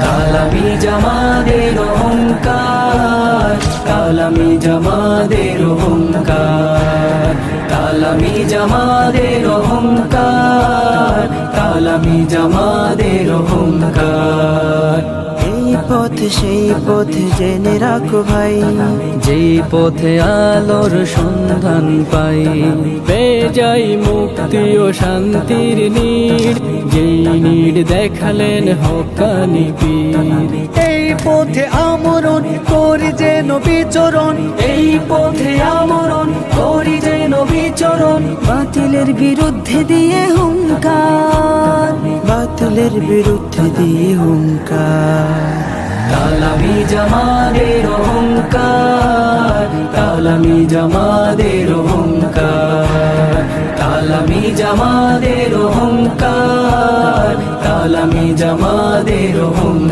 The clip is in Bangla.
কালামি জামাদের অহংকার, কালামি জামাদের অহংকার, কালামি জামাদের অহংকার, কালামি জামাদের অহংকার। এই পথ সেই পথ জেনে রাখো ভাই, যেই পথে আলোর সন্ধান পাই, পেয়ে যাই মুক্তি ও শান্তির নীড়, যেই নীড় দেখালেন হক্কানি পীর। এই পথে আমরণ করি যেন বিচরণ, এই পথে আমরণ করি যেন বিচরণ, বাতিলের বিরুদ্ধে দিয়ে হুঙ্কার, বাতিলের বিরুদ্ধে দিয়ে হুঙ্কার। কালামি জামাদের অহংকার, কালামি জামাদের অহংকার, কালামি জামাদের অহংকার, কালামি জামাদের অহংকার।